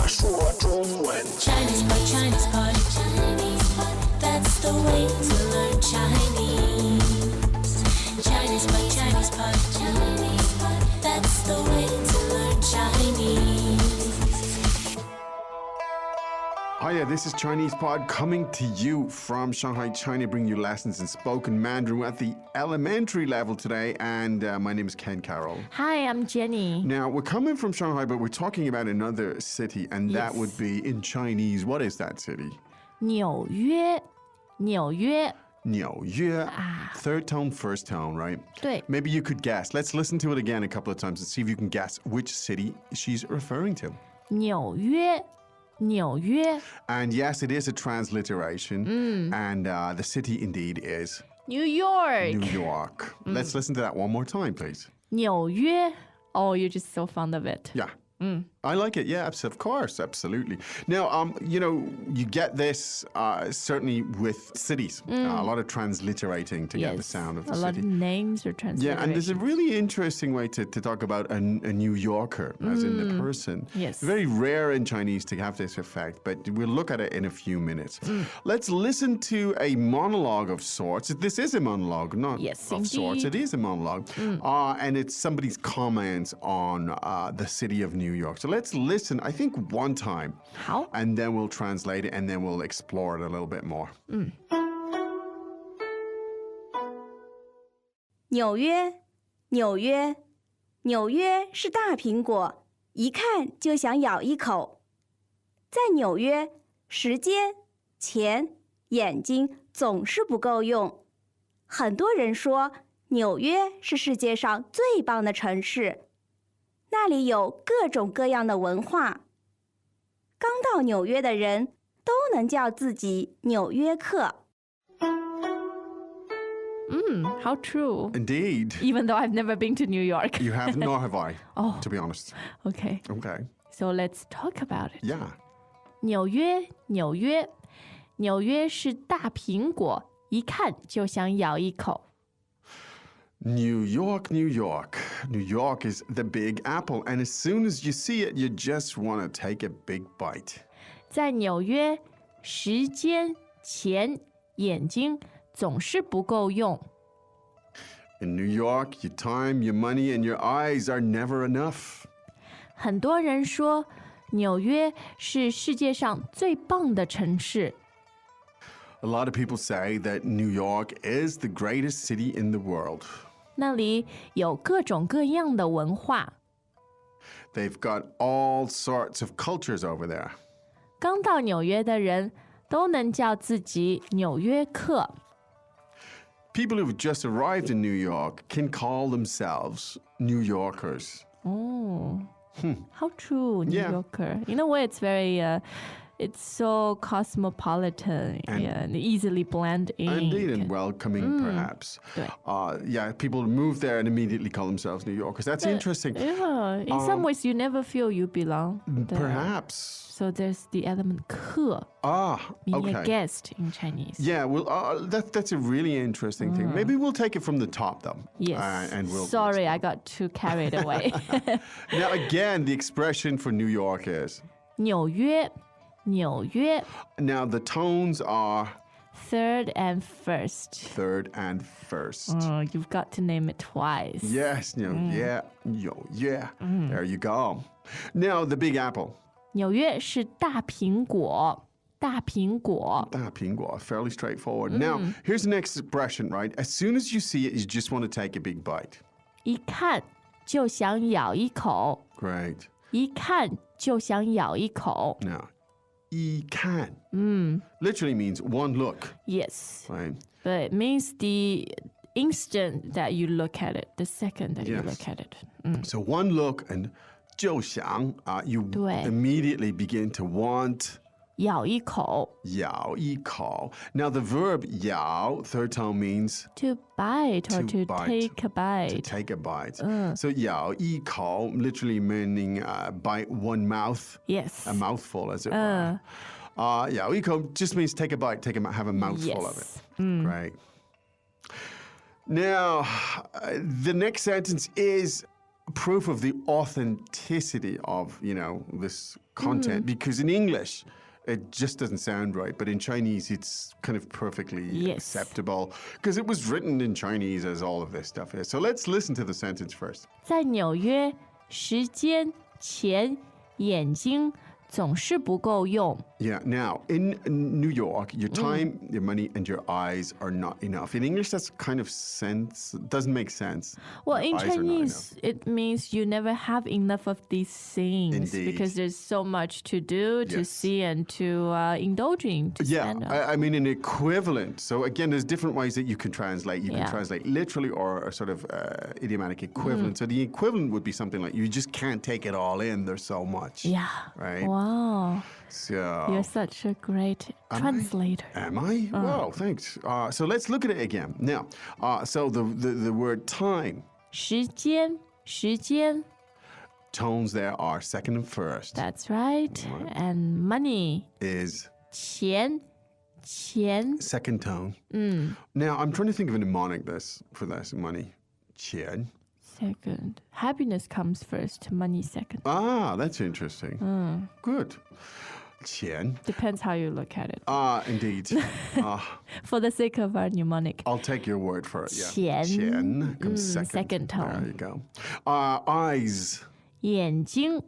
说中文。 Chinese pot, Chinese pot, Chinese pot. That's the way to learn Chinese. Chinese pot, Chinese pot, Chinese pot. That's the way to learn Chinese. Hiya, this is Chinese Pod coming to you from Shanghai, China, bringing you lessons in spoken Mandarin at the elementary level today. And my name is Ken Carroll. Hi, I'm Jenny. Now, we're coming from Shanghai, but we're talking about another city, and that would be in Chinese. What is that city? 纽约，纽约， Niuyue. Third tone, first tone, right? 对 Maybe you could guess. Let's listen to it again a couple of times and see if you can guess which city she's referring to. 纽约，纽约 And yes, it is a transliteration. And the city indeed is ，New York， New York. Let's listen to that one more time, please. 纽约。Oh, you're just so fond of it. Yeah. I like it. Yeah, of course. Absolutely. Now, you get this certainly with cities. A lot of transliterating to get the sound of the a lot city. of names are translated. Yeah, and there's a really interesting way to talk about a New Yorker, as in the person. Yes. Very rare in Chinese to have this effect, but we'll look at it in a few minutes. Let's listen to a monologue of sorts. This is a monologue, not Yes, of sorts. It indeed. is a monologue. And it's somebody's comments on the city of New York. So let's listen, I think, one time. How? And then we'll translate it, and then we'll explore it a little bit more. 纽约，纽约，纽约是大苹果，一看就想咬一口。在纽约，时间、钱、眼睛总是不够用。很多人说，纽约是世界上最棒的城市，那里有各种各样的文化。刚到纽约的人都能叫自己纽约客。 How true. Indeed. Even though I've never been to New York. You have, nor have I, Oh. to be honest. Okay, Okay. so let's talk about it. Yeah. 纽约，纽约，纽约是大苹果，一看就想咬一口。 New York, New York. New York is the big apple, and as soon as you see it, you just want to take a big bite. 在纽约，时间、钱、眼睛总是不够用。 In New York, your time, your money, and your eyes are never enough. 很多人说，纽约是世界上最棒的城市。 A lot of people say that New York is the greatest city in the world. 那里有各种各样的文化。 They've got all sorts of cultures over there. 刚到纽约的人都能叫自己纽约客。 People who've just arrived in New York can call themselves New Yorkers. Oh, how true, New Yeah. Yorker. In a way, it's very, it's so cosmopolitan and easily blend in. Indeed, and welcoming, perhaps. 对。 Yeah, people move there and immediately call themselves New Yorkers. That's interesting. Yeah, in some ways, you never feel you belong there. Perhaps. So there's the element 客, meaning a Okay. guest in Chinese. Yeah, well, that's a really interesting thing. Maybe we'll take it from the top, though. Yes. And we'll. Sorry, I got too carried away. Now, again, the expression for New York is. 纽约，纽约 Now, the tones are third and first. third and first. Oh, you've got to name it twice. Yes, yeah. There you go. Now, the Big Apple. 纽约是大苹果，大苹果。大苹果, fairly straightforward. Now, here's the next expression, right? As soon as you see it, you just want to take a big bite. 一看就想咬一口， Great. 一看就想咬一口。 Now, 一看 literally means one look, Yes, right? but it means the instant that you look at it, the second that you Yes. look at it. So one look and 就想, you 对。 immediately begin to want 咬一口咬一口. Now, the verb 咬, third tone means to bite or To to bite, take a to bite. take a bite. So 咬一口 literally meaning bite one mouth, Yes. a mouthful as it were. 咬一口 just means take a bite, have a mouthful of it. Yes. Right. Now, the next sentence is proof of the authenticity of, this content. Because in English, it just doesn't sound right. But in Chinese, it's kind of perfectly Yes. acceptable because it was written in Chinese as all of this stuff is. So let's listen to the sentence first. 在纽约，时间、钱、眼睛总是不够用。 Yeah, now in New York, your time, your money, and your eyes are not enough. In English, that's kind of doesn't make sense. Well, in Eyes are not Chinese, it means you never have enough of these things Indeed. because there's so much to do, to Yes. see, and to indulge in. To Yeah, spend on. I mean an equivalent. So again, there's different ways that you can translate. You can Yeah. translate literally or a sort of idiomatic equivalent. So the equivalent would be something like, you just can't take it all in. There's so much. Yeah. Right? Wow. So You're such a great translator. Am I? Wow, thanks. So let's look at it again. Now, so the word time, 时间，时间 tones there are second and first. That's right. And money, Is 钱，钱 second tone. Now, I'm trying to think of a mnemonic for this money. 钱. second. Happiness comes first, money second. Ah, that's interesting. Good. 钱. Depends how you look at it. Indeed. For the sake of our mnemonic. I'll take your word for it. Yeah. 钱. 钱 comes second. second tone. There you go. Eyes. 眼睛，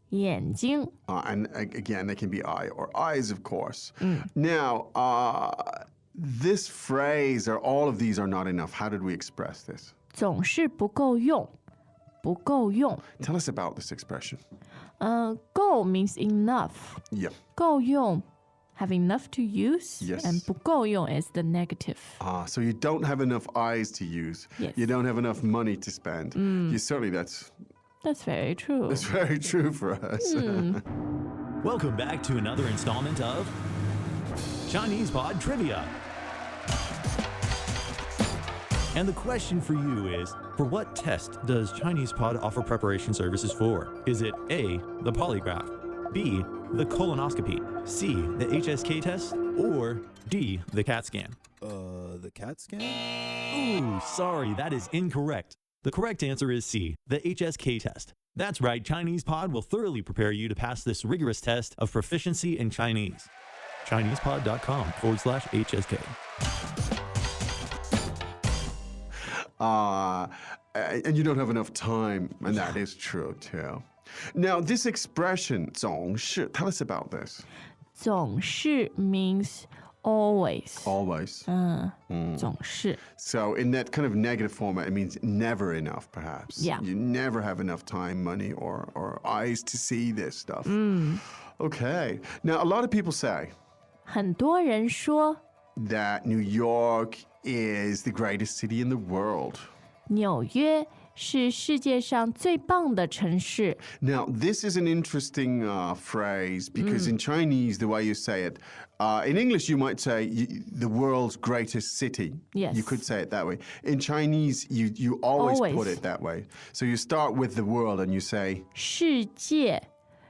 眼睛 And again, they can be eye or eyes, of course. Now, this phrase or all of these are not enough. How did we express this? 总是不够用，不够用。 Tell us about this expression. 够 means enough. Yeah. 够用 have enough to use. Yes. And 不够用 is the negative. So you don't have enough eyes to use. Yes. You don't have enough money to spend. You certainly, that's very true. very true for us. Welcome back to another installment of Chinese Pod Trivia. And the question for you is, for what test does Chinese Pod offer preparation services for? Is it A, the polygraph, B, the colonoscopy, C, the HSK test, or D, the CAT scan? The CAT scan? Ooh, sorry, that is incorrect. The correct answer is C, the HSK test. That's right, Chinese Pod will thoroughly prepare you to pass this rigorous test of proficiency in Chinese. ChinesePod.com/HSK. And you don't have enough time, and that is true too. Now, this expression, 总是, tell us about this. 总是 means always. Always. 总是 So in that kind of negative format, it means never enough, perhaps. Yeah. You never have enough time, money, or eyes to see this stuff. Okay. Now, a lot of people say 很多人说 that New York is the greatest city in the world. 纽约是世界上最棒的城市。 Now, this is an interesting phrase because in Chinese, the way you say it, in English, you might say the world's greatest city. Yes. You could say it that way. In Chinese, you always Always. put it that way. So you start with the world and you say, 世界，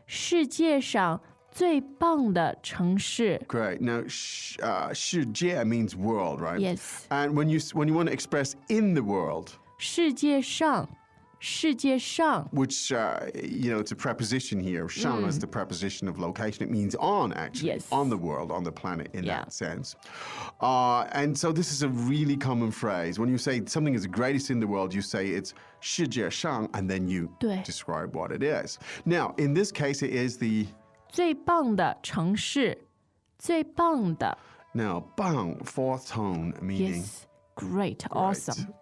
世界上最棒的城市。 great. Now, 世界 means world, right? Yes. And when you want to express in the world, 世界上，世界上 which, it's a preposition here. Shang is the preposition of location. It means on, actually. Yes. On the world, on the planet, in Yeah. that sense. And so this is a really common phrase. When you say something is the greatest in the world, you say it's 世界上, and then you 对 describe what it is. Now, in this case, it is the... 最棒的城市，最棒的 Now, 棒, fourth tone, meaning... Yes, great, awesome,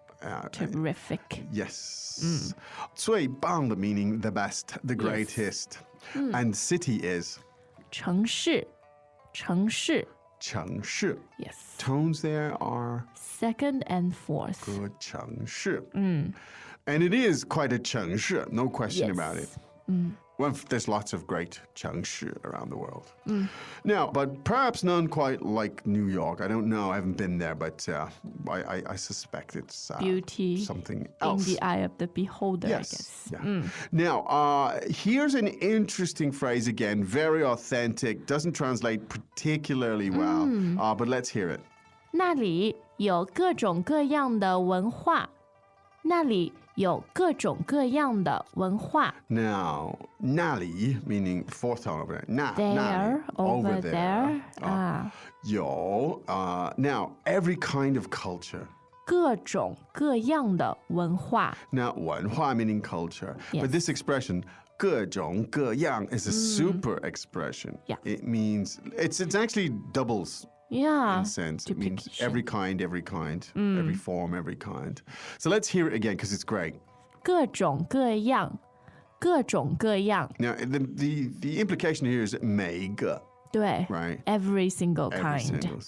terrific. Yes. 最棒的 meaning the best, the greatest. And city is 城市，城市 城市. Yes. Tones there are Second and fourth. good 城市. And it is quite a 城市, no question Yes. about it. Well, there's lots of great 城市 around the world. Now, but perhaps none quite like New York. I don't know. I haven't been there, but I suspect it's Beauty something in else. the eye of the beholder, I Yes. guess. Yeah. Now, here's an interesting phrase again, very authentic, doesn't translate particularly well, but let's hear it. 那里有各种各样的文化，那里有各种各样的文化。 Now, 那里 meaning fourth tone over there. 那 There, 里 over there. 有 now, every kind of culture. 各种各样的文化。 Now, 文化 meaning culture. But Yes. this expression, 各种各样 is a super expression. Yeah. It means, it's actually doubles Yeah, in sense. It means duplication. every kind, every form, every kind. So let's hear it again because it's great. 各种各样，各种各样。 Now, the implication here is 每一个。对 Right. Every single Every kind. single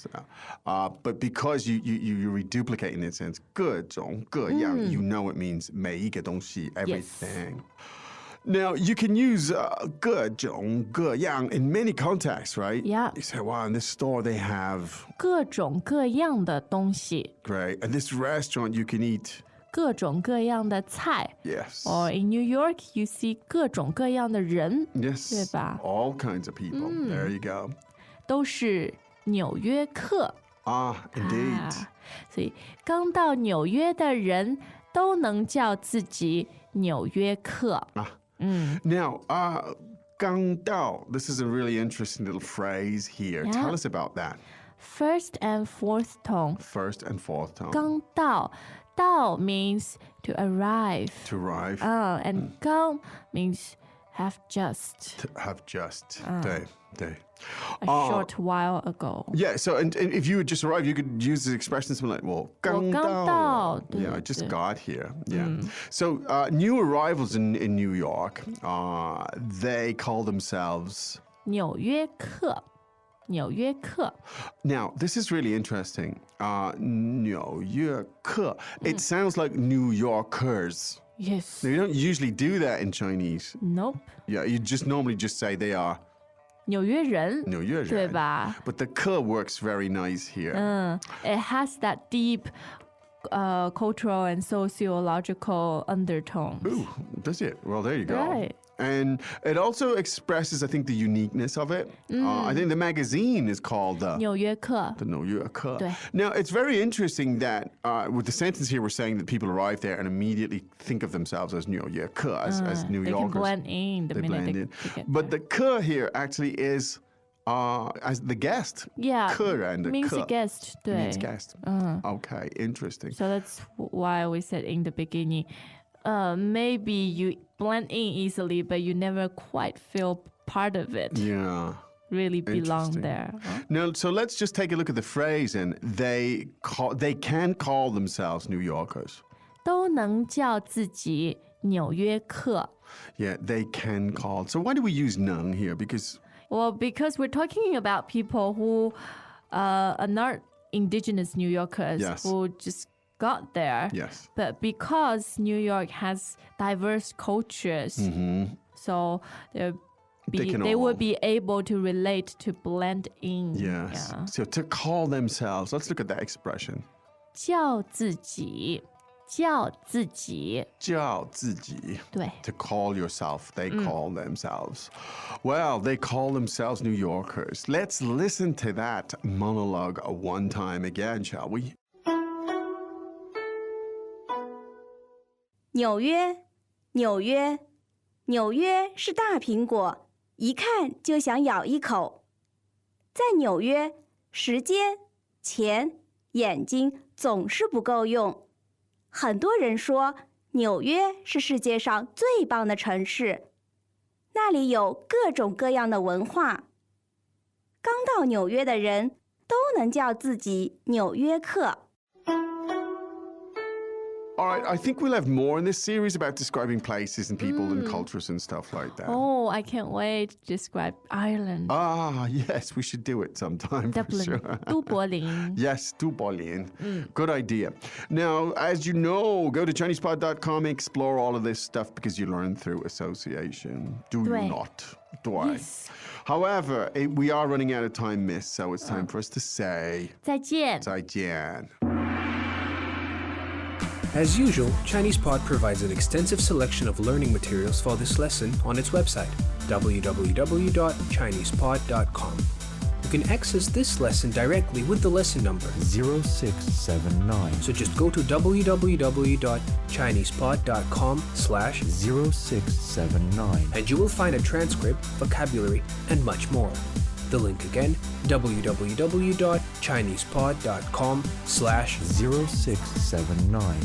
but because you reduplicate in that sense, 各种各样, you know it means 每一个东西, everything. Now, you can use 各种各样 in many contexts, right? Yeah. You say, wow, in this store they have, 各种各样的东西， great. At this restaurant you can eat, 各种各样的菜。 yes. Or in New York, you see 各种各样的人， Yes. 对吧？ All kinds of people. There you go. 都是纽约客。 Indeed. 所以刚到纽约的人都能叫自己纽约客。 Now, 刚到, this is a really interesting little phrase here. Yeah. Tell us about that. First and fourth tone. First and fourth tone. 刚到，到 means to arrive. To arrive. And 刚 means have just To have just. 对. a short while ago. Yeah, so and if you had just arrived, you could use this expression something like, well, 刚到. 刚到， Yeah, I just 对。 got here. Yeah. So new arrivals in New York, they call themselves. 纽约客，纽约客。 Now, this is really interesting. 纽约客. It sounds like New Yorkers. Yes. Now, you don't usually do that in Chinese. Nope. Yeah, you just normally just say they are 纽约人，纽约人。对吧？ But the 客 works very nice here. It has that deep cultural and sociological undertones. Ooh, does it? Well, there you go. Right. And it also expresses, I think, the uniqueness of it. I think the magazine is called 纽约客。 the 纽约客. 对。 Now, it's very interesting that with the sentence here, we're saying that people arrive there and immediately think of themselves as 纽约客, as New They can Yorkers. blend in the They minute blend they in. get But there. the 客 here actually is as the guest. Yeah, 客人的 means 客 a guest. 对 means guest. Okay, interesting. So that's why we said in the beginning, maybe you blend in easily, but you never quite feel part of it. Yeah. Really belong Interesting. there. Now, so let's just take a look at the phrase, and they can call themselves New Yorkers. 都能叫自己纽约客. Yeah, they can call. So why do we use 能 here? Because Well, because we're talking about people who are not indigenous New Yorkers Yes. who just got there. yes, But because New York has diverse cultures, so can they all- would be able to relate, to blend in. yes. Yeah. So to call themselves, let's look at that expression. 叫自己，叫自己，叫自己. 对。 To call yourself, they call themselves. Well, they call themselves New Yorkers. Let's listen to that monologue one time again, shall we? 纽约，纽约，纽约是大苹果，一看就想咬一口。在纽约，时间、钱、眼睛总是不够用。很多人说纽约是世界上最棒的城市，那里有各种各样的文化。刚到纽约的人都能叫自己纽约客。All right, I think we'll have more in this series about describing places and people and cultures and stuff like that. Oh, I can't wait to describe Ireland. Yes, we should do it sometime for Dublin, sure. 都柏林。 Yes, to Berlin. Good idea. Now, as you know, go to ChinesePod.com and explore all of this stuff because you learn through association. Do you 对。 not? Do I? Yes. However, we are running out of time, miss, so it's time for us to say 再见。 再见. As usual, ChinesePod provides an extensive selection of learning materials for this lesson on its website, www.chinesepod.com. You can access this lesson directly with the lesson number. 0679. So just go to www.chinesepod.com/0679 0679. and you will find a transcript, vocabulary, and much more. The link again, www.chinesepod.com/0679. 0679.